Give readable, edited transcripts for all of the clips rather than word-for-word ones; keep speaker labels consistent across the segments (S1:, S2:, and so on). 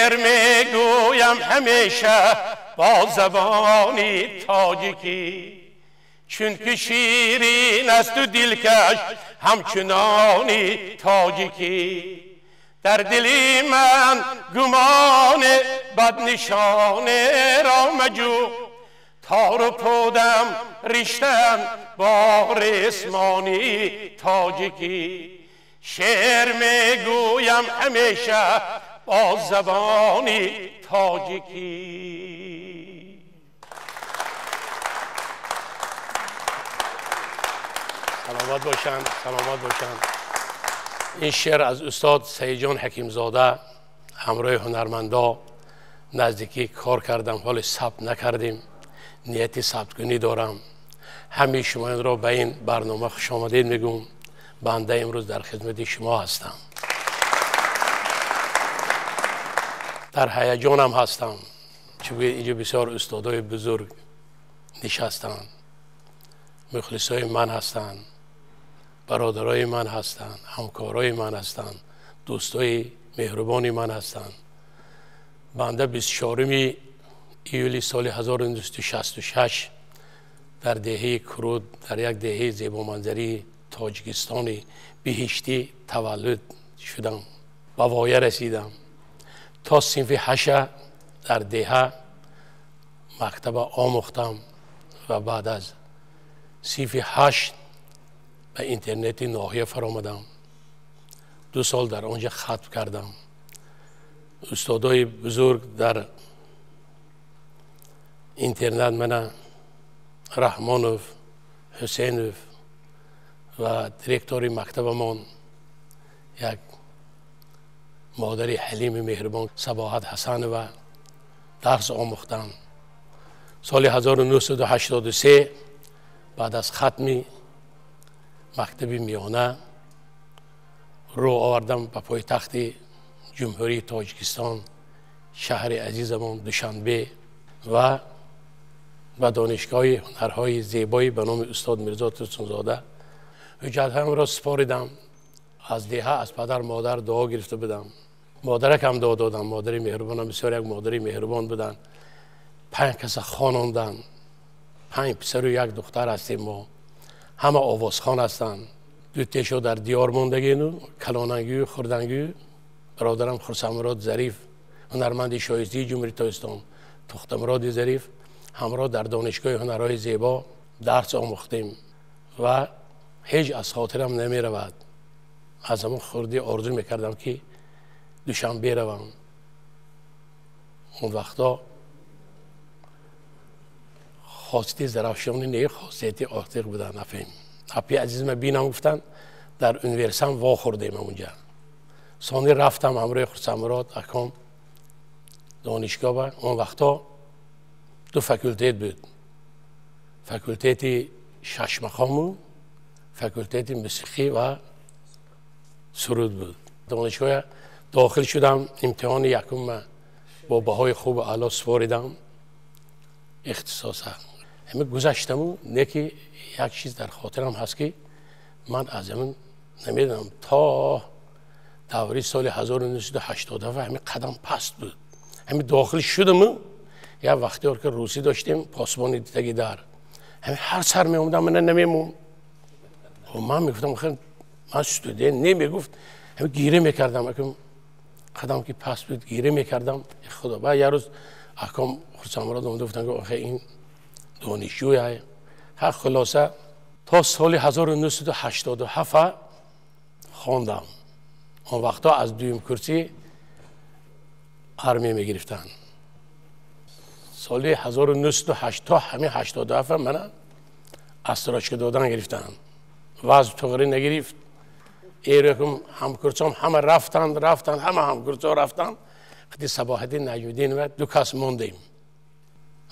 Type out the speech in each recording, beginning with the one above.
S1: شعر میگویم همیشه با زبانی تاجیکی، چون که شیرین است و دلکش همچنانی تاجیکی. در دلی من گمان بد نشانه را مجو، تار و پودم ریشتن با رسمانی تاجیکی. شعر میگویم همیشه با زبانی تاجیکی. سلامت باشند، سلامت باشند. این شعر از استاد سعید جان حکیم زاده همراه هنرمندا نزدیکی کار کردم، حال ثبت نکردیم، نیتی ثبت کنی دارم. همه شما را به این برنامه خوش آمدید میگم. بنده امروز در خدمت شما هستم. در هیجانم هستم چون اینجا بسیار استادای بزرگ نشستند، مخلصای من هستند، برادرای من هستند، همکارای من هستند، دوستای مهربانی من هستند. بنده 24 ایولی سال 1966 در دهه کرود در یک دهه زیبامنظری تاجیکستان بهشتی تولد شدم، به وایه رسیدم. تا صنف 8 در دهه مکتب آموختم و بعد از صنف 8 به اینترنت ناحیه فرآمدم. 2 سال در آنجا ختم کردم. استادای بزرگ در اینترنت من رحمانوف، حسینوف و دیرکتور مکتبمان یک مادر حلیم مهربان صباحت حسن و درس آموختم. سال 1983 بعد از ختم مکتب میانه رو آوردم به پایتخت جمهوری تاجیکستان شهر عزیزمان دوشنبه و به دانشگاه هنرهای زیبایی به نام استاد میرزا توسنزاده حجتهایم را سپاریدم. از دهه از پدر مادر دعا گرفته بودم، مادرک هم دعا دادم. مادری مهربانم بسیار یک مادری مهربان بودن. 5 کس خانواندن، 5 پسر و 1 دختر هستیم. ما همه آوازخوان هستند. 2 تاشو در دیار موندگین، کلاننگی و خردنگی. برادرم خرسمراد ظریف هنرمند شایسته جمهوری تاجیکستان، تختمراد ظریف همراه در دانشگاه هنرهای زیبا درس آموختیم و هیچ از خاطرم نمی رود. از همون خردی آرزو میکردم که دوشنبه روم. اون وقتا خاصیت زرافشانی نه، خاصیت آرتیق بودن. نفهم اپی عزیزم بینم گفتن در اونیورسیتم وا خوردیم اونجا. ثانی رفتم همراه خرسمراد اکام دانشگاه. با اون وقتا 2 فاکولتیت بود، فاکولتیت 6 مقام و فاکولتیت موسیقی و سرود بود. دانشگاه داخل شدم، امتحان یکم با بهای خوب و اعلی سپاریدم. اختصاصا همه گذشتم و نکی یک چیز در خاطرم هست که من از همین نمیدونم تا دوره سال 1980 همه قدم پست بود. همه داخل شدم و یا وقتی که روسی داشتیم پاسبانی دیدگی در همه هر سر می اومدم من نمیمون و من میگفتم خیلی من استودیو نمیگفت همه گیره میکردم. اکم قدم که پس بود گیره میکردم. خدا با یه روز اکم خرسمراد اومده گفتن که آخه این دانشجویه. هر خلاصه تا سال 1987 خواندم. اون وقتا از دویم کرسی ارمی میگرفتن. سال 1908 تا همه 87 من استراچه دادن گرفتن. وضع تغییر نگرفت. ایرکم همکرسام همه رفتن همه همکرسا رفتن. خیلی صباحت نجودین و 2 کس موندیم.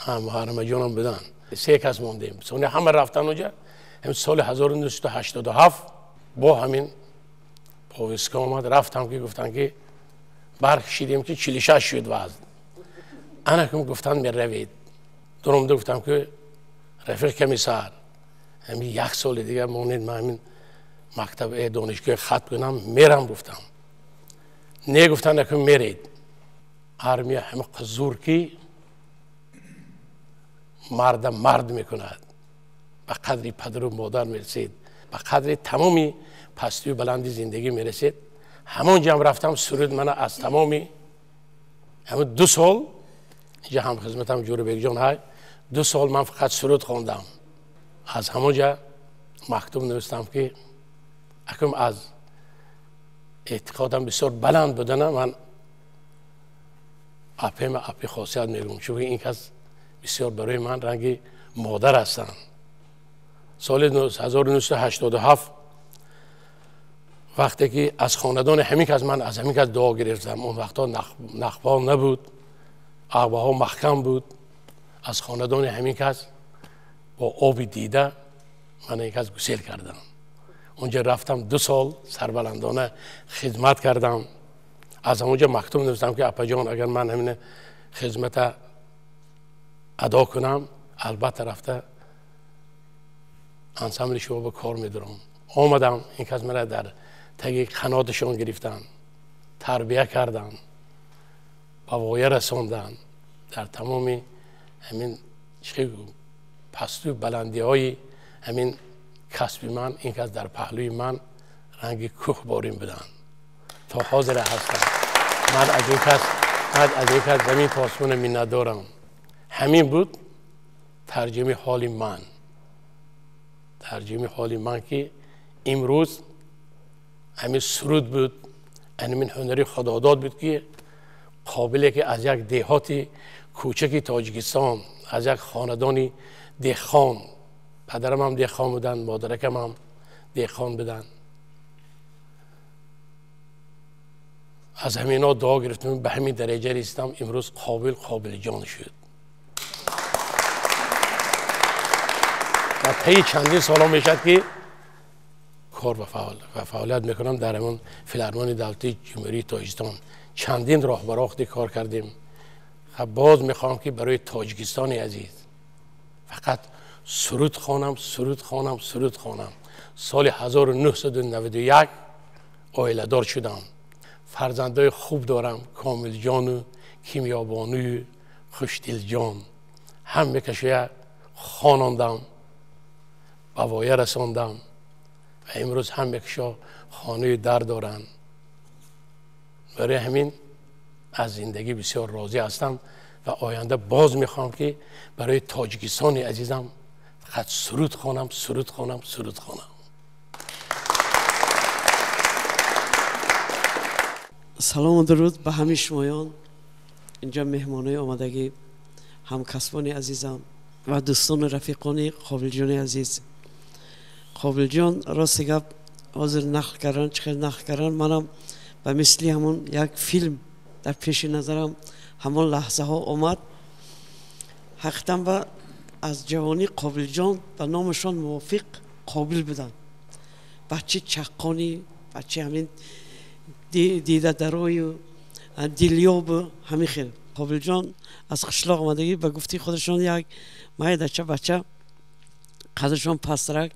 S1: محرم جانم بدن 3 کس موندیم. سال همه رفتن اونجا. هم سال 1987 با همین پاویسکا آمد. رفتم که گفتن که برکشیدیم که 46 شد وزن. انا که گفتن می روید. درم گفتم که رفیق کمیسر همین 1 سال دیگه مونید من همین مکتب دانشگاه ختم کنم میرم. گفتم نه، گفتن که میرید. армия همه قزور که مرد میکند به قدری پدر و مادر میرسید به قدری تمامی پستی و بلندی زندگی میرسید. همونجا هم رفتم سرود من از تمامی همون 2 سال اینجا هم خدمتم جوربک جان های 2 سال من فقط سرود خوندم. از همونجا مکتوب نوشتم که اکنون از اعتقادم بسیار بلند بودن من اپی خاصیت میگم چون این کس بسیار برای من رنگ مادر هستن. سال 1987 وقتی که از خاندان همین کس من از همین کس دعا گرفتم. اون وقتا نخبال نبود، اقباها محکم بود. از خاندان همین کس با آبی دیده من این کس گسیل کردم. اونجا رفتم 2 سال سربلندانه خدمت کردم. از اونجا مکتوب نوشتم که اپا جان اگر من همین خدمت ادا کنم البته رفته انسامبل شما به کار میدارم. آمدم این کس مرا در تگ قناتشان گرفتن، تربیه کردن، به وایه رساندن. در تمامی همین پستی و بلندی های همین کسبی من این کس در پهلوی من رنگ کوه باریم بدن تا حاضر هستم. من از این کس زمین تا آسمان منت دارم. همین بود ترجمه حال من که امروز همین سرود بود، همین هنری خداداد بود که قابله که از یک دهات کوچکی تاجیکستان، از یک خاندانی دهخان، پدرم هم دهخان بودن، مادرکم هم دهخان بودن، از همینا دعا گرفتم به همین درجه رسیدم امروز قابل جان شد. و طی چندین سال میشد که کار و فعالیت میکنم در همون فیلارمونی دولتی جمهوری تاجیکستان. چندین راهبراختی کار کردیم. باز میخوام که برای تاجیکستان عزیز فقط سرود خوانم. سال 1991 عائله دار شدم. فرزندای خوب دارم، کامل جان و کیمیابانو و خوشدل جان. هم میکشه خواندم، به وایه رساندم و امروز هم میکشه خانه در دارن. برای همین از زندگی بسیار راضی هستم و آینده باز میخوام که برای تاجیکستان عزیزم فقط سرود خوانم.
S2: سلام و درود به همه شمایان اینجا مهمانای آمدگی، همکسبان عزیزم و دوستان و رفیقان قابل جان عزیز. قابل جان راست گپ حاضر نقل کردن، چقدر نقل کردن. منم به مثلی همون یک فیلم در پیش نظرم همون لحظه ها آمد. حقیقتا و از جوانی قابل جان و نامشان موافق قابل بودن. بچه چقانی، بچه همین دیده درای و دیلیاب و همین خیلی. قابل جان از قشلاق آمدگی به گفتی خودشان یک مایدچه بچه قدرشان پسترک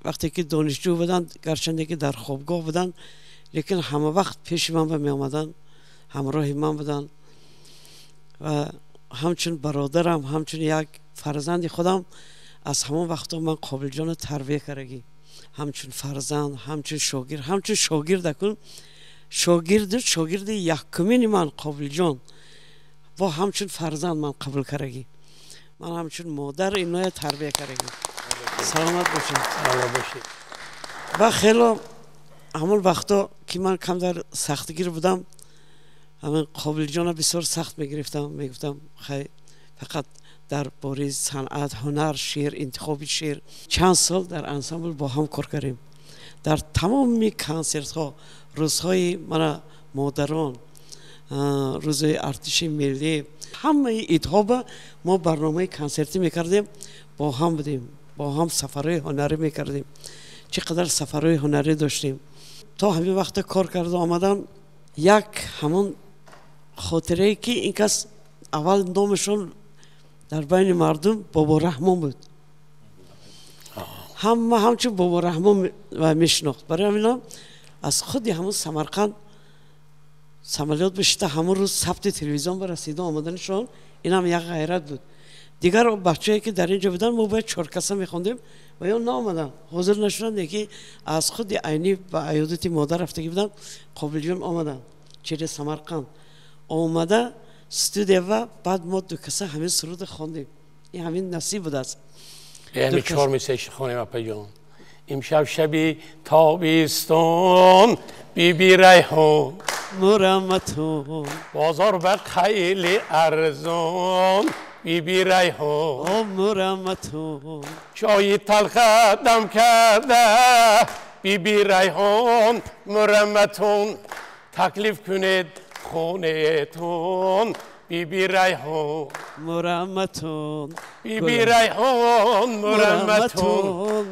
S2: وقتی که دانشجو بودن، گرچنده که در خوابگاه بودن، لیکن همه وقت پیش من می آمدن، همراه من بودن و همچون برادرم، همچون یک فرزند خودم. از همون وقتا من قابل جان تربیه کردگی، همچون فرزند، همچون شاگرد کن. شاگرد یکمین من قابل جان و همچون فرزند من قبول کردگی. من همچون مادر اینو تربیه کردگی. سلامت باشید. و خیلی همون وقتا که من کم در سختگیر بودم، همین قابل جان بسیار سخت میگفتم خیلی فقط در باره صنعت، هنر، شعر، انتخاب شعر. چند سال در انسامبل با هم کار کردیم. در تمام کنسرت ها، روزهای من مادران، روزهای ارتش ملی، همه ایدها ما برنامه کنسرتی میکردیم، با هم بودیم، با هم سفرهای هنری میکردیم. چقدر سفرهای هنری داشتیم. تا همین وقت کار کرده آمدن، یک همون خاطره ای که این کس اول نامشون در بین مردم بابا رحمان بود. همچون بابا رحمان میشناخت. برای همینا از خودی همون سمرقند самолет بشته همون روز ثبت تلویزیون برسیده آمدنشون، این هم یک غیرت بود. دیگر بچه‌ای که در اینجا بودن ما باید چرکسه میخوندیم و یا نامدن حاضر نشدن. یکی از خود عینی به عیادت مادر رفته بودن، قابل جان آمدن چیره سمرقند آمده استودیو و بعد ما دو کسه همین سرود خواندیم. این همین نصیب بود است.
S1: یعنی 4 میسش خونیم اپا جان. امشب شبی تابستان بی بی ریحان
S2: مرمتون
S1: بازار به خیلی ارزان بی بی ریحان
S2: مرمتون
S1: چای تلخ دم کرده بی بی ریحان مرمتون تکلیف کنید خونه تون بی بی ریحان
S2: مرمتون
S1: بی بی ریحان مرمتون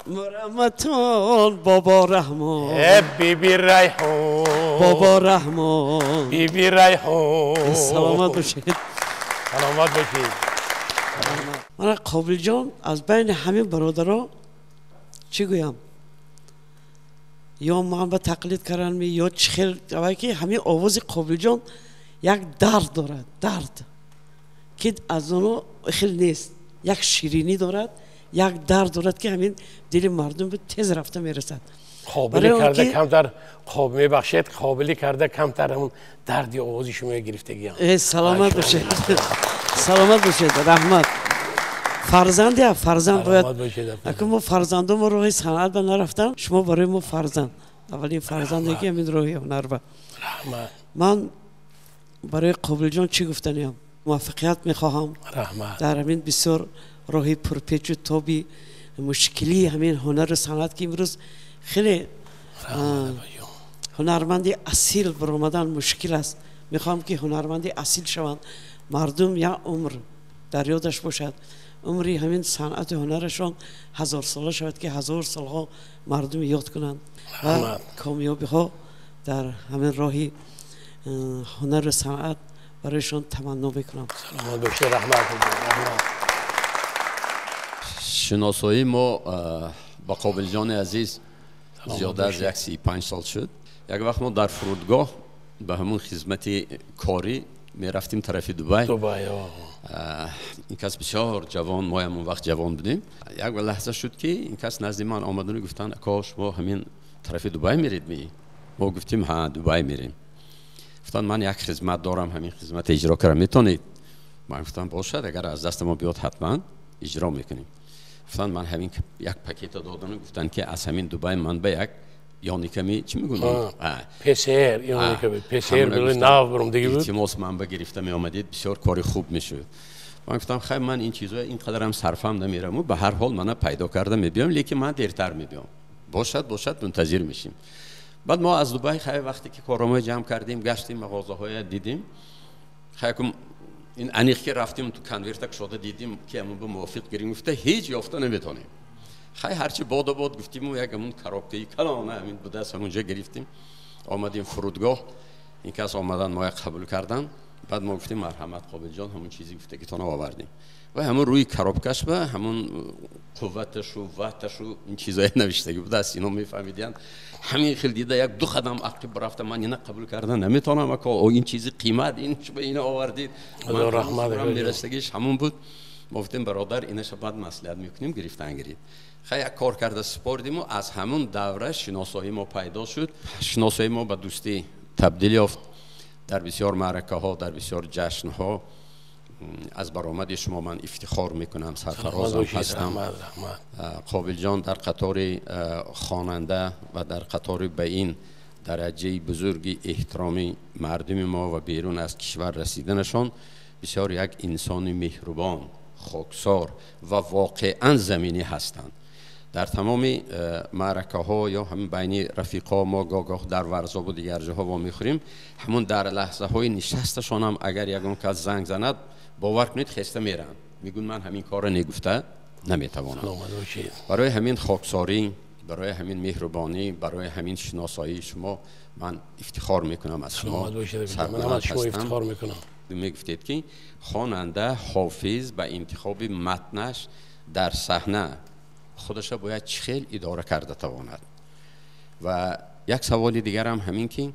S2: مرمتون بابا رحمان
S1: بی بی ریحان
S2: بابا رحمان
S1: بی بی ریحان
S2: سلامت باشید.
S1: سلامت باشید.
S2: من قابل جان از بین همین برادرها چی گویم، یا من به تقلید کردن یا چخیل که همین آواز قابل جان یک درد دارد، درد که از اونو خیلی نیست، یک شیرینی دارد، یک درد دارد که همین دل مردم به تیز رفته میرسد.
S1: قابلی کرده کمتر خواب میبخشید، قابلی کرده کمتر همون دردی آوازی شما گرفتگی هم.
S2: سلامت باشید. سلامت باشید. رحمت فرزند یا فرزند باید اگه ما فرزندم ما روی صنعت به نرفتم، شما برای ما فرزند اولین فرزنده که همین روی هنر به
S1: رحمت.
S2: من برای قابل جان چی گفتنیم؟ موفقیت میخواهم در همین بسیار راهی پرپیچ و تابی مشکلی همین هنر و صنعت که امروز خیلی هنرمندی اصیل برآمدن مشکل است. میخوام که هنرمندی اصیل شوند، مردم یا عمر در یادش باشد، عمری همین صنعت هنرشون 1000 ساله شود که 1000 سالها مردم یاد کنند و کامیابی ها در همین راهی هنر و صنعت برایشون تمنا بکنم.
S1: سلامت باشید. رحمت.
S3: شناسایی ما با قابل جان عزیز زیاده از 35 سال شد. یک وقت ما در فرودگاه به همون خدمت کاری می رفتیم طرف دبی. این کس بسیار جوان، ما همون وقت جوان بودیم. یک لحظه شد که این کس نزد من آمدن و گفتن کاش ما همین طرف دبی میرید می. ما گفتیم ها دبی میریم. گفتن من یک خدمت دارم، همین خدمت اجرا کردم میتونید؟ من گفتم باشد، اگر از دست ما بیاد حتما اجرا میکنیم. گفتن من همین یک پاکت دادن، گفتن که از همین دبی من به یک یعنی کمی چی میگن
S1: PCR یعنی که PCR بله ناو برام دیگه بود.
S3: التماس من گرفته می آمدید، بسیار کاری خوب میشد. من گفتم خیر من این چیزا اینقدر هم صرفم نمیرم و به هر حال من پیدا کردم میبیام، لیکن من دیرتر میبیام. باشد منتظر میشیم. بعد ما از دبی خیر وقتی که کارامو جمع کردیم گشتیم، مغازه های دیدیم، خیر این انیخ که رفتیم تو کنورتک شده دیدیم که همون به موافق گیریم، گفته هیچ یافته نمیتونیم. خیلی هرچی باد گفتیم و یک همون کارابکه‌ای کلانه همین بود است، همونجا گرفتیم آمدیم فرودگاه. این کس آمدن ما قبول کردن. بعد ما گفتیم مرحمت قابل جان همون چیزی گفته که تانا آوردیم و همون روی کارابکش به همون قوتش و وقتش و این چیزایی نوشته بود است. اینا میفهمیدن همین خیلی دیده یک دو قدم عقب رفتم، من اینا قبول کردن نمیتونم اکا این چیزی قیمت این به اینا آوردید.
S1: الله رحمت
S3: میرسگیش همون بود. ما گفتیم برادر اینش بعد مصلحت میکنیم گرفتن گرید. خیلی کار کرده سپردیم و از همون دوره شناسایی ما پیدا شد. شناسایی ما به دوستی تبدیل یافت. در بسیار معرکه ها، در بسیار جشن ها از برآمد شما من افتخار میکنم، سرفرازم هستم. قابل جان در قطار خواننده و در قطار به این درجه بزرگی احترامی مردم ما و بیرون از کشور رسیدنشان بسیار یک انسان مهربان، خاکسار و واقعا زمینی هستند. در تمام معرکه ها یا همین بین رفیقا ما گاه در ورزاب و دیگر جاها با میخوریم، همون در لحظه های نشستشان هم اگر یکون کس زنگ زند باور کنید خسته میرن، میگون من همین کار نگفته نمیتوانم. برای همین خاکساری، برای همین مهربانی، برای همین شناسایی شما من افتخار میکنم از شما.
S1: من از شما افتخار میکنم.
S3: میگفتید که خواننده حافظ به انتخاب متنش در صحنه خودش باید چخیل اداره کرده تواند. و یک سوال دیگر هم همین که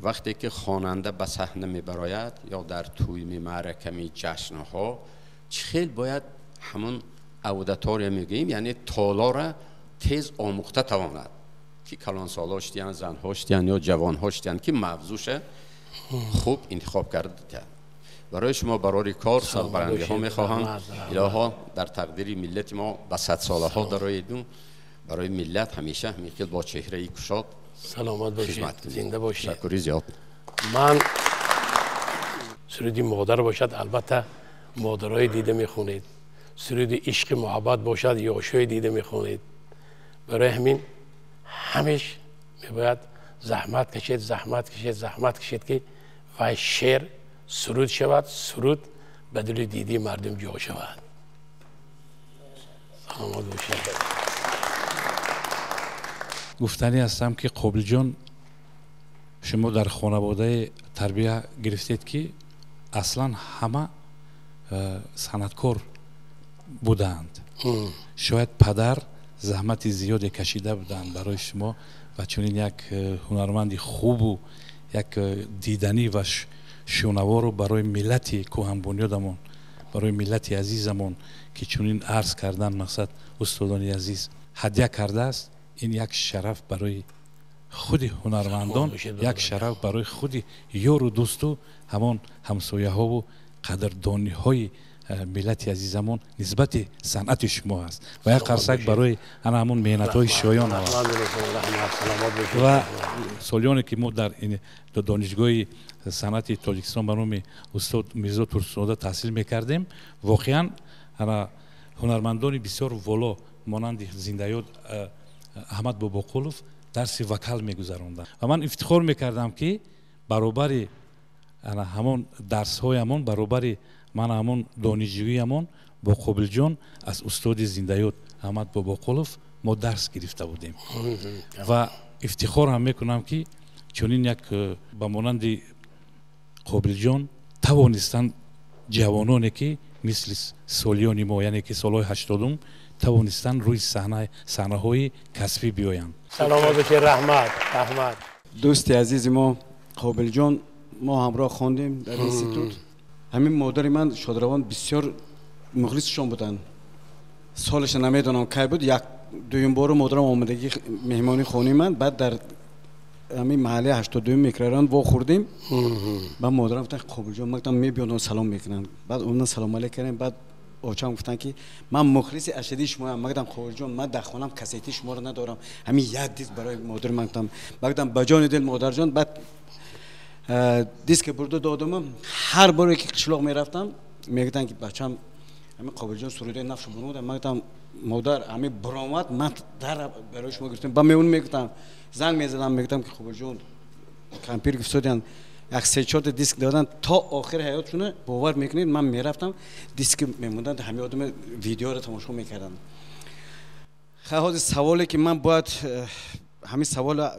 S3: وقتی که خواننده به صحنه میبراید یا در توی معرکه می جشنها خیلی باید همون اوداتوریا میگیم، یعنی تالا را تیز آموخته تواند که کلان سال‌هاش دیان، زن‌هاش دیان یا جوان‌هاش دیان که موضوعش خوب انتخاب کرده. برای شما برای کار سربلندی ها میخواهم. الها در تقدیر ملت ما به 100 ساله ها درآیدیم، برای ملت همیشه میخیل با چهره کشاد
S1: سلامت باشید، زنده باشید.
S3: تشکر زیاد.
S1: من سرودی مادر باشد البته مادرای دیده میخونید، سرودی عشق محبت باشد یاشوی دیده میخونید. برای همین همیشه میباید زحمت کشید که و شعر سرود شود، سرود به دل دیدی مردم جا شود. سلامت باشید.
S4: گفتنی هستم که قابل جان شما در خانواده تربیت گرفتید که اصلا همه صنعتکار بودند. شاید پدر زحمت زیادی کشیده بودند برای شما و چنین یک هنرمند خوب و یک دیدنی و شنوا رو برای ملت کهن بنیادمون، برای ملت عزیزمون که چنین عرض کردن مقصد استادان عزیز هدیه کرده است. این یک شرف برای خود هنرمندان، یک شرف برای خود یار و دوست و همان همسایه ها و قدردانی های ملت عزیزمون نسبت صنعت شما است و یک قرصک برای همون مهنت های شایان و سالیانی که ما در این دانشگاه صنعت تاجیکستان به نام استاد میرزا ترسنوده تحصیل میکردیم. واقعا هنرمندان بسیار والا مانند زنده‌یاد احمد باباقولوف درس وکل میگذراندند و من افتخار میکردم که برابر همون درس هایمون، برابر من همون دانشجوییمون با قابل جان از استاد زنده‌یاد احمد باباقولوف ما درس گرفته بودیم و افتخار هم میکنم که چنین یک به مانند قابل جان توانستند جوانانی که مثل سالیان ما، یعنی که سالهای 80 توانستند روی صحنه های کسبی بیایند.
S1: سلامت باشید. رحمت.
S5: دوست عزیز ما قابل جان ما همراه خواندیم در اینستیتوت. همین مادر من شادروان بسیار مخلصشون بودن. سالش نمیدونم کی بود، یک دویم بار مادرم آمدگی مهمانی خونی من، بعد در همین محله 82 میکران وا خوردیم. بعد مادرم گفتن قابل جان مگم میبیان سلام میکنن، بعد اونها سلام علیک کردن. بعد اوچام گفتن که من مخلص اشدی شما ام. مگم قابل جان من در خونم کسیتی شما رو ندارم، همین یک دیسک برای مادر من گفتم. بعدم بجان دل مادر جان. بعد دیسک برده دادم. هر باری که قشلاق میرفتم میگفتن که بچه‌م همین قابل جان سروده نفش بنود. من گفتم مادر همین برآمد من در برای شما گفتم. با میون میگفتم زنگ میزدم میگفتم که قابل جان کمپیر گفتن یک 3-4 دیسک دادن تا آخر حیاتشونه. باور میکنید من میرفتم دیسک میموندن، همه آدم ویدیو رو تماشا میکردن. خواهد سوالی که من باید همین سوال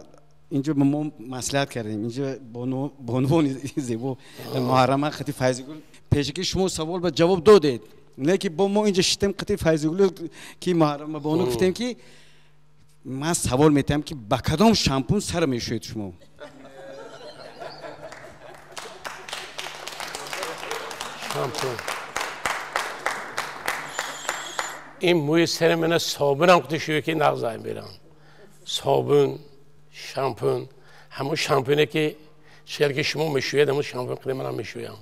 S5: اینجا با ما مصلحت کردیم اینجا بانوان زیبا محرمه خطی فیضگل پیشکی شما سوال به جواب دادید، لیکن با ما اینجا شتم خطی فیضگل که محرمه بانو گفتیم که من سوال میتونم که با کدام شامپون سر میشوید شما؟
S1: شامپون این موی سر من صابون هم قطعشوی که نغزایم بیرم. صابون، شامپون، همون شامپونه که شکل که شما میشوید همون شامپون قدر من هم میشویم.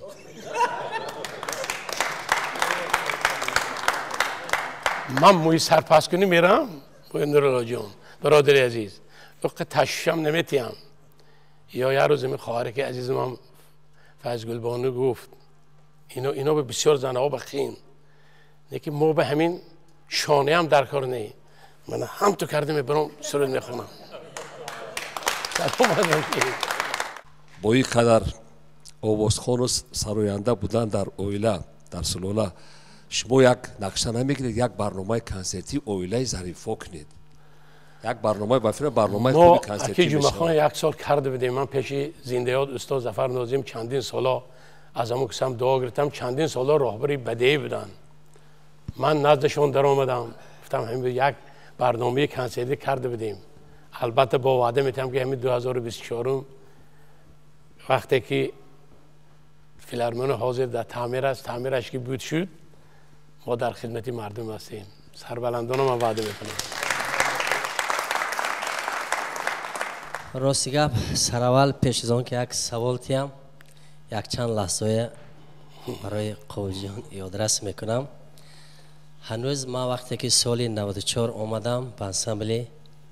S1: من موی سرپس کنی میرم موی نورالا جان برادر عزیز وقت تشویشم نمیتیم. یا یه روز می خواهره که عزیزم هم فیضگل بانو گفت اینا به بسیار زنه ها بخین لیکن ما به همین شانه هم در کار نی. من هم تو کردم برام سرود میخونم.
S6: با این قدر آوازخوان و سراینده بودن در اویله در سلوله، شما یک نقشه نمیگیرید یک برنامه کنسرتی اویله ظریفا کنید؟ یک برنامه برنامه خوبی کنسرتی
S1: میشه. ما جمعه خانه یک سال کرده بودیم. من پیش زنده‌یاد استاد ظفر ناظم چندین سالا از همون کسم دعا گرفتم. چندین سالا راهبری بدهی بودن. من نزدشون در آمدم گفتم همین یک برنامه کنسرتی کرده بودیم. البته با وعده میتونم که همین 2024 وقتی که فیلارمون حاضر در تعمیر است، تعمیرش که بود شد، ما در خدمت مردم هستیم. سربلندان ما وعده میکنم.
S7: راستی گپ سراول پیش از آن که یک سوال تیم یک چند لحظه برای قابل جان یادرس میکنم. هنوز ما وقتی که سال 94 آمدم به انسامبل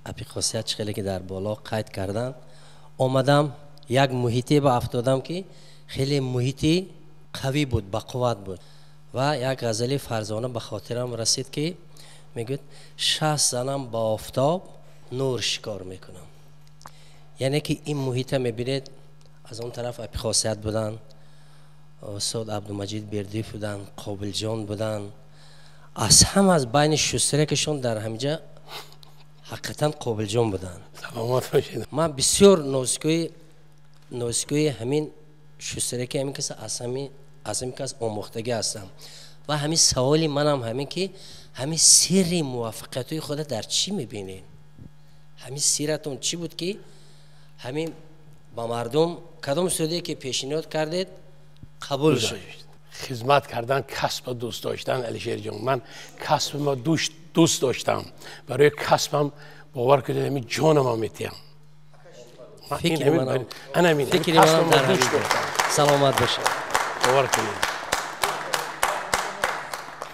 S7: اپی خاصیت چخیلی که در بالا قید کردن آمدم، یک محیطی با افتادم که خیلی محیطی قوی بود، با قوت بود و یک غزلی فرزانه به خاطرم رسید که میگوید 60 زنم با آفتاب نور شکار میکنم. یعنی که این محیط میبینید از اون طرف اپی خاصیت بودن، استاد عبدالمجید بردیف بودن، قابل جان بودن، از هم از بین شسترکشون در همینجا حقیقتا قابل جان بودن.
S1: سلامت باشید.
S7: من بسیار نوسکوی همین شسترک همین کس از همین کس آموختگی هستم و همین سوالی منم همین که همین سر موفقیت خود در چی میبینین؟ همین سیرتون چی بود که همین با مردم کدام سودی که پیشنهاد کردید قبول شد؟
S1: خدمت کردن، کسب دوست داشتن. علیشیر جان، من کسب ما دوست داشتم، برای کسبم باور کنید همین جانم میتیم.
S7: فکر منم
S1: کسب ما دوست داشتم.
S7: سلامت باشه.
S1: باور کنید.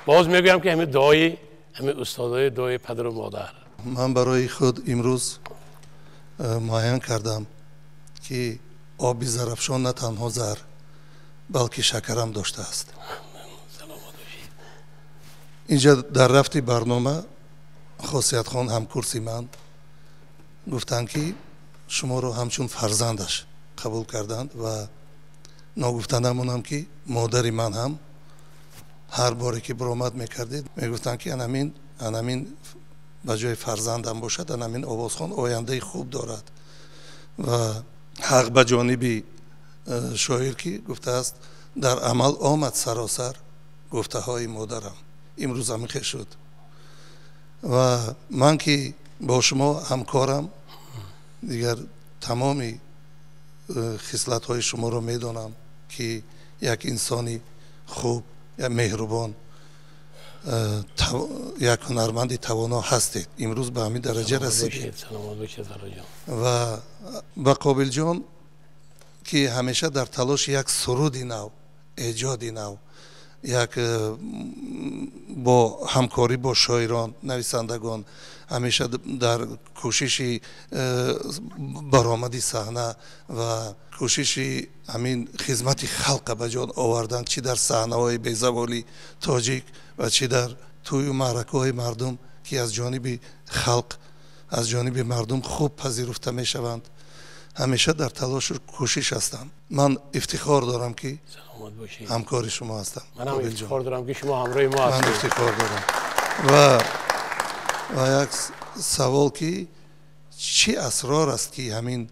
S1: باز میگویم که همین دعای همین استادای دعای پدر و مادر.
S8: من برای خود امروز معین کردم که آبی زرفشان نه تنها زر بلکه شکرم داشته است. اینجا در رفتی برنامه خاصیت خان همکرسی من گفتن که شما رو همچون فرزندش قبول کردند و نگفتن همونم که مادری من هم هر باری که برآمد میکردید میگفتن که انامین به جای فرزندم باشد، انامین آوازخان آینده خوب دارد و حق به جانب شاعر که گفته است در عمل آمد سراسر گفته های مادرم. امروز هم خیلی شد و من که با شما همکارم دیگر تمامی خصلت های شما رو میدانم که یک انسانی خوب، یک مهربان، یک هنرمندی توانا هستید. امروز به همین درجه رسیدید و با قابل جان که همیشه در تلاش یک سرودی نو، ایجادی نو، یک با همکاری با شاعران، نویسندگان، همیشه در کوشش برآمدی صحنه و کوشش همین خدمت خلق به جان آوردن، چی در صحنه های بیزوالی تاجیک و چی در توی معرکه های مردم که از جانب خلق، از جانب مردم خوب پذیرفته می شوند. همیشه در تلاش و کوشش هستم. من افتخار دارم که همکار شما هستم.
S1: من هم افتخار دارم که شما همراه ما هستید.
S8: من افتخار دارم و یک سوال که چی اسرار است که همین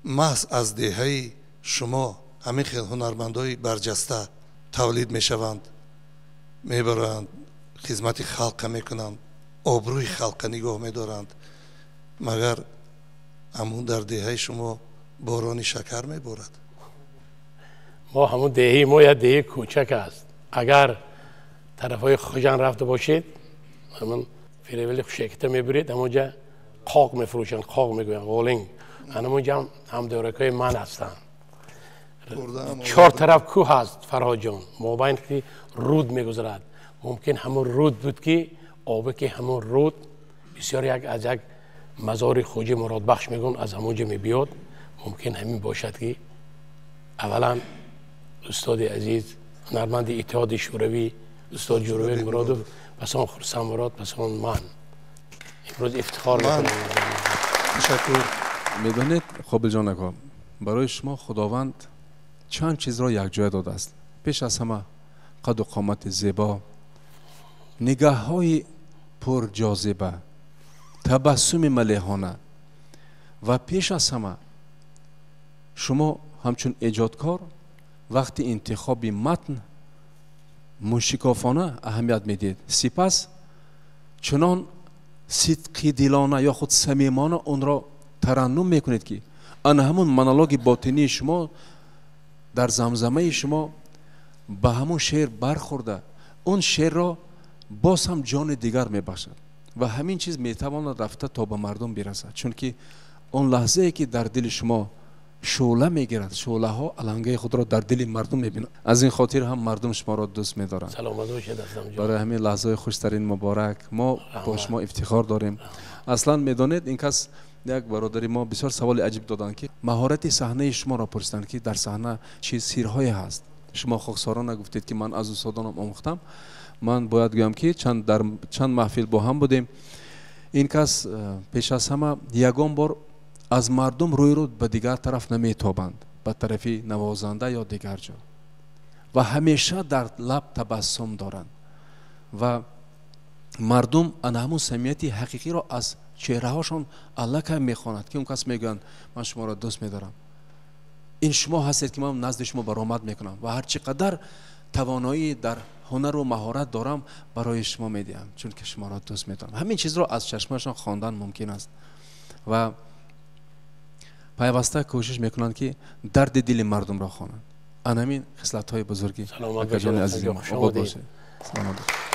S8: محض از دهه شما همین خیلی هنرمندای برجسته تولید می شوند، می برند، خدمت خلق می کنند، آبروی خلق نگاه می دارند، مگر همون در دهه شما باران شکر می بارد؟
S1: ما همون دهه ما یا دهه کوچک است. اگر طرف های خوجان رفته باشید همون فریولی شکته می برید، همونجا خاک می فروشن، خاک می گوین غولینگ، همونجا هم دورکای من هستن. 4 طرف کوه هست فرهاد جان، مابین که رود می گذرد. ممکن همون رود بود که آبه که همون رود بسیار از یک مزار خوجی مراد بخش میگن از همونجا می بیاد. ممکن همین باشد که اولا استاد عزیز هنرمند اتحاد شوروی استاد جوروی مرادوف، پس آن خرسان مراد، پس آن من امروز افتخار میکنم.
S8: تشکر.
S9: میدانید قابل جان اکا، برای شما خداوند چند چیز را یک جای داده است. پیش از همه قد و قامت زیبا، نگاه های پر جاذبه، تبسم ملیحانه و پیش از همه شما همچون ایجادکار وقتی انتخاب متن موشکافانه اهمیت میدید، سپس چنان صدقی دلانه یا خود صمیمانه اون را ترنم میکنید که آن همون مونولوگ باطنی شما در زمزمه شما به همون شعر برخورده اون شعر را باز هم جان دیگر میبخشد و همین چیز میتواند رفته تا به مردم برسد، چون که اون لحظه ای که در دل شما شعله میگیرد، شعله ها علنگه خود را در دل مردم میبینند. از این خاطر هم مردم شما را دوست میدارند.
S1: سلامت باشید.
S9: برای همین لحظه خوشترین مبارک ما با شما افتخار داریم. اصلا میدانید این کس یک برادری ما بسیار سوال عجیب دادن که مهارت صحنه شما را پرسیدن که در صحنه چه سیرهایی هست. شما خاکسارانه گفتید که من از استادانم آموختم. من باید گویم که چند محفل با هم بودیم. این کس پیش از همه یگان بار از مردم روی رو به دیگر طرف نمیتابند، به طرف نوازنده یا دیگر جا، و همیشه در لب تبسم دارند و مردم آن همون سمیت حقیقی را از چهره هاشون الکه میخواند که اون کس میگویند من شما را دوست میدارم، این شما هستید که من نزد شما برآمد میکنم و هر چقدر توانایی در هنر و مهارت دارم برای شما میدیم، چون که شما را دوست میدارم. همین چیز را از چشمشان خواندن ممکن است و پیوسته کوشش میکنند که درد دل مردم را خوانند. همین خصلت های بزرگی اکاجان عزیزم آباد باشه.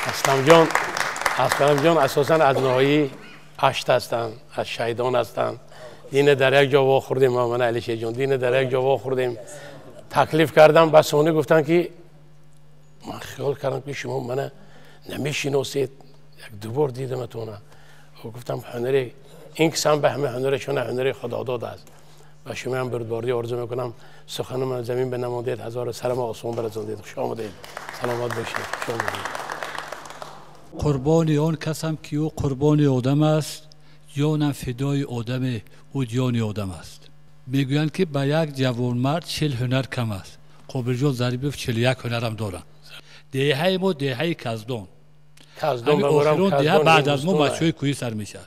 S1: اسلم جان اساسا از ناحیه اشت هستند، از شهیدان هستند. دین در یک جا وا خوردیم، من علی شیخ جان دین در یک جا وا خوردیم، تکلیف کردم. بس اون گفتن که من خیال کردم که شما من نمیشناسید، یک دو بار دیدمتون. و گفتم هنری این قسم به همه هنرشون هنری خدا داد است و شما هم بردباری آرزو میکنم سخن من زمین به نماندید، هزار سرم آسمان برساندید. خوش آمدید، سلامت باشید. خوش آمدید.
S10: قربان آن کسم که او قربان آدم است، جانم فدای آدم او جان آدم است. میگویند که به یک جوانمرد 40 هنر کم است. قابل جان ظریف 41 هنرم دارن. دهه ما دهه کزدان آخرون دهه بعد از ما بچه‌های کوهی سر میشه.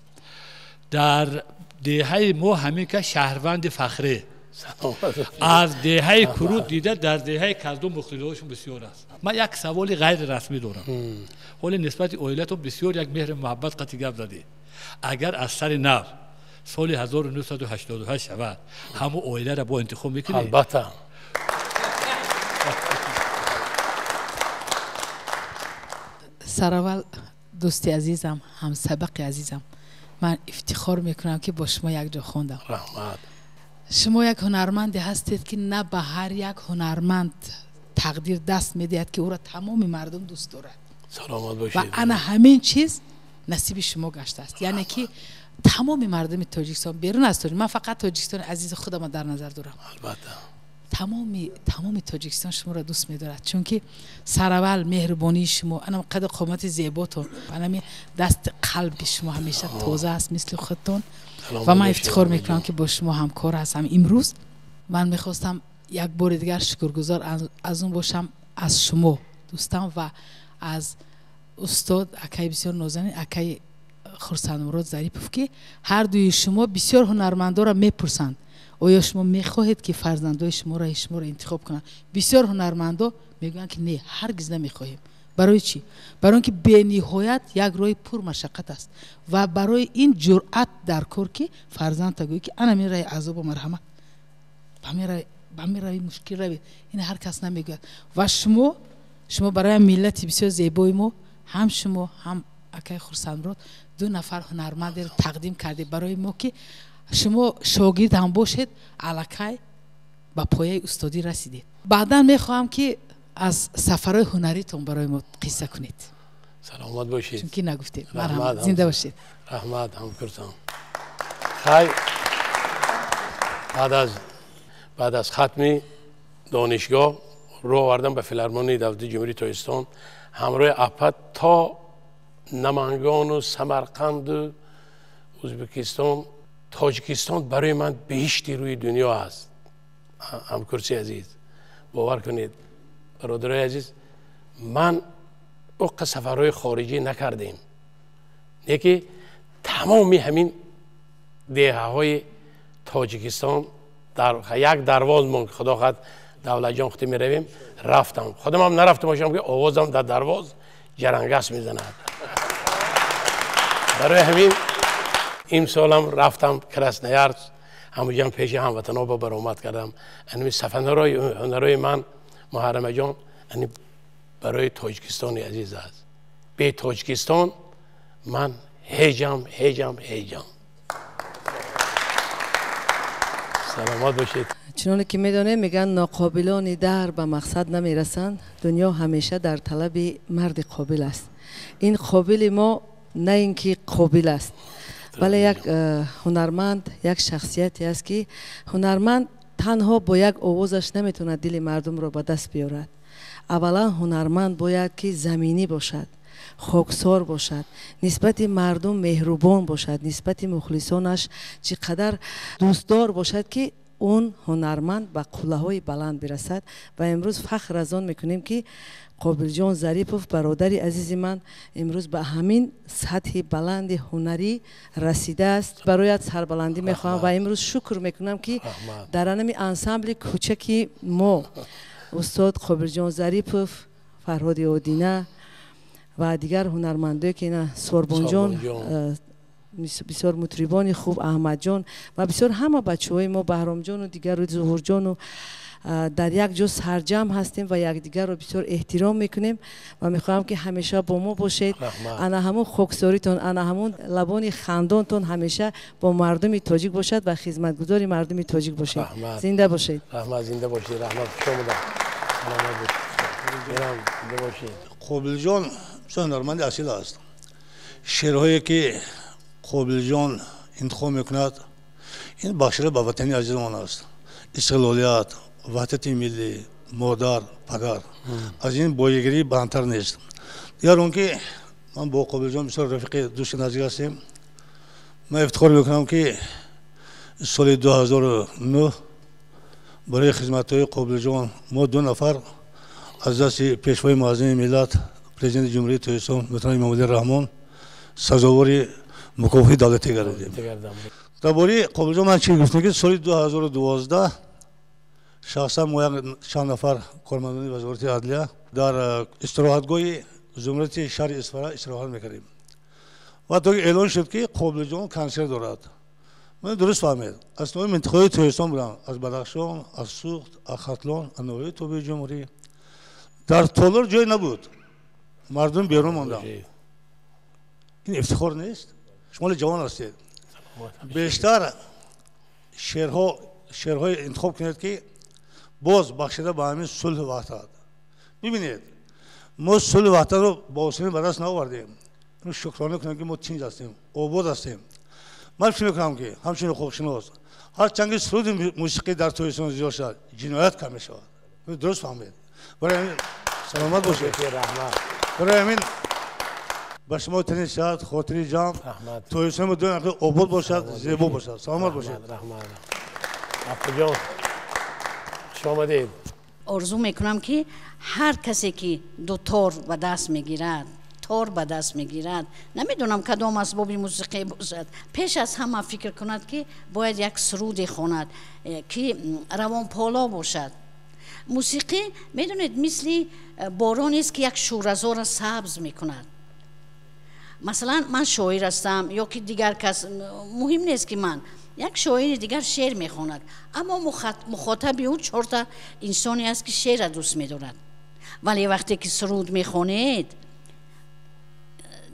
S10: در دهه ما همین که شهروند فخره از دهه کرود دیده در دهه کزدان مختلفشون بسیار است. من یک سوال غیر رسمی دارم. حال نسبت اویلت بسیار یک مهر محبت قطعی گپ زدی. اگر از سر نو سال 1988 شود همو اویله را با انتخاب میکنی؟
S1: البته.
S11: سراول دوستی عزیزم، هم سبق عزیزم، من افتخار میکنم که با شما یک جا خوندم. شما یک هنرمندی هستید که نه به هر یک هنرمند تقدیر دست میدهد که او را تمام مردم دوست دارد.
S1: سلامت باشید.
S11: و انا همین چیز نصیب شما گشته است. یعنی که تمام مردم تاجیکستان بیرون از تاجیکستان، من فقط تاجیکستان عزیز خودم در نظر دارم.
S1: البته.
S11: تمام تاجیکستان شما را دوست می‌دارد، چون که سراول مهربانی شما، انا قد قامت زیباتون، انا دست قلب شما همیشه تازه است مثل خودتون و من افتخار میکنم که با شما همکار هستم. امروز من میخواستم یک بار دیگر شکرگزار از اون باشم، از شما دوستان و از استاد اکای بسیار نازنین اکای خرسند مراد ظریفوف که هر دوی شما بسیار هنرمندا را میپرسند آیا شما میخواهید که فرزندای شما را انتخاب کنند. بسیار هنرمندا میگن که نه، هرگز نمیخواهیم. برای چی؟ برای اینکه به نهایت یک راه پر مشقت است و برای این جرأت در کار که فرزند تا گویی که انا می رای عذاب و مرحمت با می رای مشکل روی، این هر کس نمیگه. و شما برای ملت بسیار زیبای ما، هم شما هم اکای خرسندرود 2 نفر هنرمند رو تقدیم کرده برای ما که شما شاگرد هم باشید، الکای با پایه استادی رسیدید. بعدا میخواهم که از سفرهای هنریتون برای ما قصه کنید.
S1: سلامت باشید.
S11: چون که نگفتید. مرحبا، زنده باشید.
S1: رحمت هم کرسان. خیلی بعد از ختم دانشگاه رو آوردم به فیلارمونی دولت جمهوری تاجیکستان، همراه اپت تا نمنگان و سمرقند و ازبکستان. تاجیکستان برای من بهشتی روی دنیا است. همکرسی عزیز، باور کنید برادرای عزیز، من اوقات سفرهای خارجی نکردیم، یکی تمامی همین دهه های تاجیکستان در یک درواز من خدا خواهد دولت جان خودی می رویم رفتم. خودم هم نرفتم باشم که آوازم در درواز جرنگس می زند. برای همین این سالم رفتم کراسنویارسک، همونجا پیش هموطنا با برآمد کردم. یعنی سفرهای هنرهای من محرم جان یعنی برای تاجیکستان عزیز است. به تاجیکستان من هیجم. سلامت باشید.
S12: چنانه که میدانه میگن ناقابلان در به مقصد نمیرسند. دنیا همیشه در طلب مرد قابل است. این قابل ما نه اینکه قابل است، ولی یک هنرمند یک شخصیتی است که هنرمند تنها با یک آوازش نمیتونه دل مردم را به دست بیارد. اولا هنرمند باید که زمینی باشد، خاکسار باشد، نسبت مردم مهربان باشد، نسبت مخلصانش چقدر دوستدار باشد که اون هنرمند به قله‌های بلند برسد. و امروز فخر از آن میکنیم که قابل جان ظریفوف برادری عزیز من امروز به همین سطح بلند هنری رسیده است. برایت سربلندی میخواهم و امروز شکر میکنم که در همین انسامبل کوچکی ما استاد قابل جان ظریفوف، فرهاد آدینه و دیگر هنرمندایی که اینا سوربون جان، بسیار مطربان خوب، احمد جان و بسیار همه بچه‌های ما، بهرام جان و دیگر و ظهور جان و در یک جا سرجم هستیم و یکدیگر رو بسیار احترام میکنیم و میخواهم که همیشه با ما باشید. انا همون خاکساریتون، انا همون لبان خندانتون همیشه با مردم تاجیک باشد و خدمتگزار مردم تاجیک باشید. زنده باشید.
S1: رحمت زنده باشید. رحمت شما زنده باشید.
S8: قابل جان هنرمند اصیل است. شعرهایی که قابل جان انتخاب میکند این بخشیده به وطنی عزیزمان است. استقلالیت، وحدت ملی، مادر، پدر، از این بایگیری بلندتر نیست. دیگر اون که من با قابل جان بسیار رفیق دوست نزدیک هستیم. من افتخار میکنم که سال 2009 برای خدمت‌های قابل جان ما 2 نفر از دست پیشوای معظم ملت پرزیدنت جمهوری تاجیکستان محترم امامعلی رحمان سزاوار مکافات دولتی گردیدیم. درباره قابل جان من چی گفتم که سال 2012 شخصا ما چند نفر کارمندان وزارت عدلیه در استراحتگاه زمرت شهر اصفهان استراحت میکردیم و تا اعلان شد که قابل جان کنسر دارد. من درست فهمید از تمام منطقه‌های تاجیکستان بودم، از بدخشان، از سوخت، از ختلان، از نواحی توبه جمهوری. در تالار جای نبود، مردم بیرون ماندن. این افتخار نیست؟ شما جوان هستید، بیشتر شعرهای انتخاب کنید که باز بخشیده به همین صلح و وحدت. ببینید ما صلح و وحدت رو با حسین به دست نآوردیم. شکرانه کنیم که ما تنج هستیم، آباد هستیم. من فکر میکنم که همچنین خوبشناس هر چند سرود موسیقی در تاجیکستان زیاد شد جنایت کم شود. درست فهمید. برای همین سلامت باشید. برای همین با شما تنین شد خاطری جمع تاجیکستان دو نقل آباد باشد، زیبا باشد. سلامت باشید.
S1: جان شما آمدید.
S13: آرزو میکنم که هر کسی که دو تار به دست میگیرد، تار به دست میگیرد، نمیدونم کدام اسباب موسیقی باشد، پیش از همه فکر کند که باید یک سرود خواند که روان پالا باشد. موسیقی میدونید مثل بارانی است که یک شورزا را سبز میکند. مثلا من شاعر هستم یا که دیگر کس، مهم نیست که من یک شاعر دیگر شعر میخواند، اما مخاطب او 4 تا انسانی است که شعر را دوست میدارد. ولی وقتی که سرود میخوانید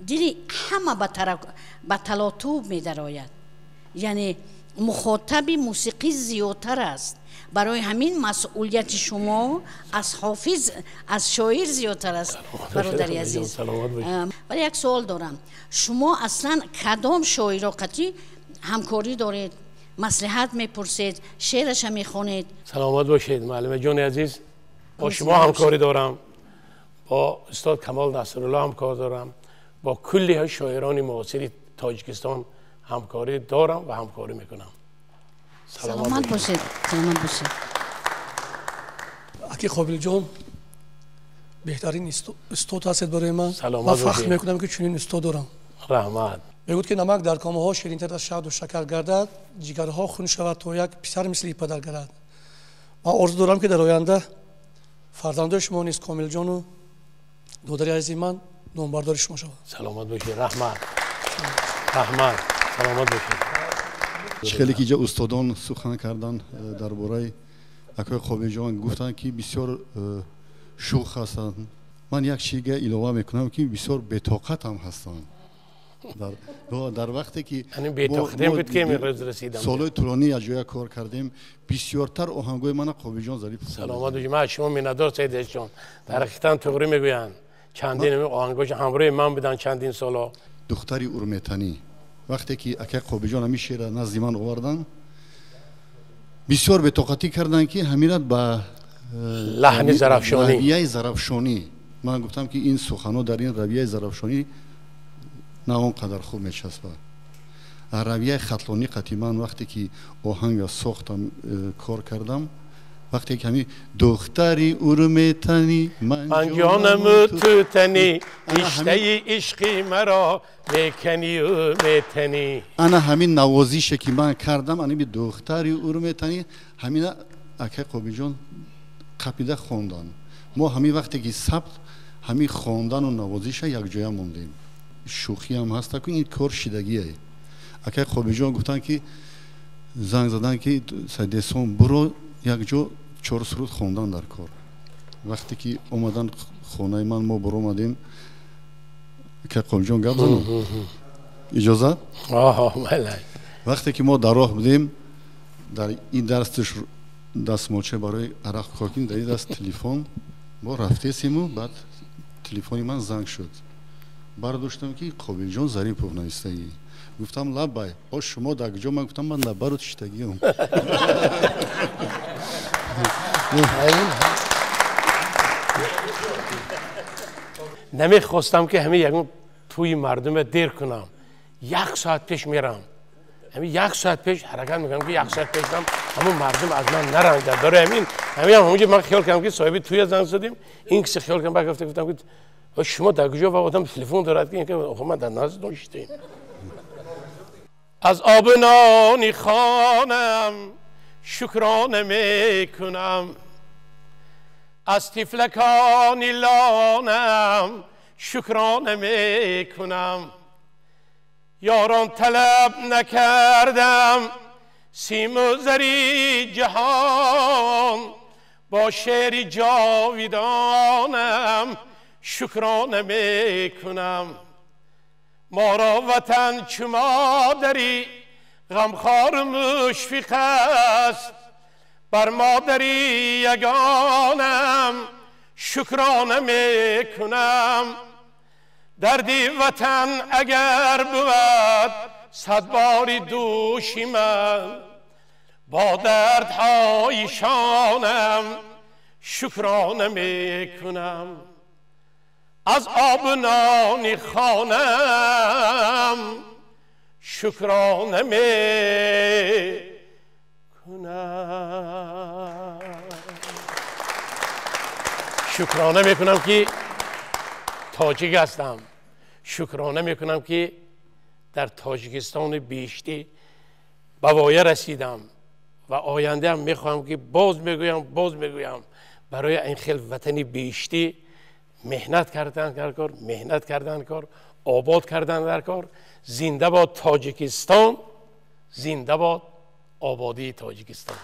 S13: دلی همه به تلاطم میدراید، یعنی مخاطب موسیقی زیادتر است. برای همین مسئولیت شما از حافظ، از شاعر زیادتر است برادری عزیز. ولی یک سوال دارم، شما اصلا کدام شاعر قطعی همکاری دارید؟ مصلحت میپرسید؟ شعرش میخونید؟
S1: سلامت باشید معلم جان عزیز. با شما همکاری دارم، با استاد کمال نصرالله همکار دارم، با کلی شاعران معاصر تاجیکستان همکاری دارم و همکاری میکنم.
S13: سلامت باشید. سلامت باشید.
S14: اکی قابل جان بهترین استاد هستید برای من.
S1: سلامت
S14: باشید. من فخر میکنم که چنین استاد دارم.
S1: رحمت.
S14: بگوید که نمک در کامه ها شیرین‌تر از شهد و شکر گردد، جگرها خون شود تا یک پسر مثل پدر گردد. من آرزو دارم که در آینده فرزندای شما نیز کامل جان و دادر عزیز من نامبردار شما شود.
S1: سلامت باشید. رحمت. رحمت. سلامت باشید.
S15: خیلی که اینجا استادان سخن کردن درباره اکای خوبیجان گفتن که بسیار شوخ هستند. من یک چیز علاوه میکنم که بسیار بطاقت هم هستند. در وقتی که سالهای طولانی از جای کار کردیم بسیارتر آهنگای من خوبیجان ظریف
S1: سلامت باشید. من شما میندار سید جان در حقیقت توگری میگویند چندین آهنگاش همراه من بودن چندین سالا.
S15: دختری ارمتنی وقتی که اکای خوبیجان همی شعر نزد من آوردن بسیار بطاقتی کردن که همیرت با
S1: لحن ظرفشانی
S15: رویه ظرفشانی من گفتم که این سخنو در این رویه ظرفشانی نه اونقدر خوب میچسبه. رویه خطلانی قطعی من وقتی که آهنگ ساختم کار کردم وقتی که همی دختری ارمتنی
S1: من جانم تو تنی اشته عشقی مرا میکنی و میتنی
S15: انا همین نوازیشه که من کردم انا بی دختری ارمتنی همین اکای خوبیجان قپیده خوندن. ما همین وقتی که ثبت همین خواندن و نوازیش یک جای موندیم. شوخی هم هست که این کار شیدگیه. اکای خوبیجان گفتن که زنگ زدن که سیدسون برو یک جا 4 سرود خوندن در کار. وقتی که اومدن خونه من ما برو اومدیم اکای خوبیجان گپ زدن اجازه وقتی که ما در راه بودیم در این دستماچه برای عرق کاکین در این دست تلفن ما رفته سیمو بعد تلفنی من زنگ شد برداشتم که خوبیجان ظریفوف نایستگی گفتم لبای شما در کجا من گفتم من لبارو تشتگیم
S1: نمیخواستم که همه یکم توی مردم دیر کنم 1 ساعت پیش میرم همین 1 ساعت پیش حرکت میکنم که 1 ساعت پیش همون مردم از من نرنجه داره همین همونجا من خیال کردم که صاحبی توی زنگ زدیم این کسی خیال کردم بعد گفتم که شما در کجا و آدم تلفن دارد که اینکه من در نزد داشتیم از آب نانی خانم شکرانه میکنم از تفلکانی لانم شکرانه میکنم یاران طلب نکردم سیم و زری جهان با شعر جاویدانم شکرانه میکنم ما را وطن چو مادری غمخوار مشفق است بر مادری یگانم شکرانه میکنم دردی وطن اگر بود 100 باری دوشی من با دردهای شانم شکرانه میکنم از آب نانی خانم شکرانه میکنم شکرانه میکنم که تاجیک هستم شکرانه میکنم که در تاجیکستان بیشتی به وایه رسیدم و آینده هم میخواهم که باز میگویم برای این خیل وطنی بیشتی مهنت کردن کار آباد کردن در کار زنده باد تاجیکستان زنده باد آبادی تاجیکستان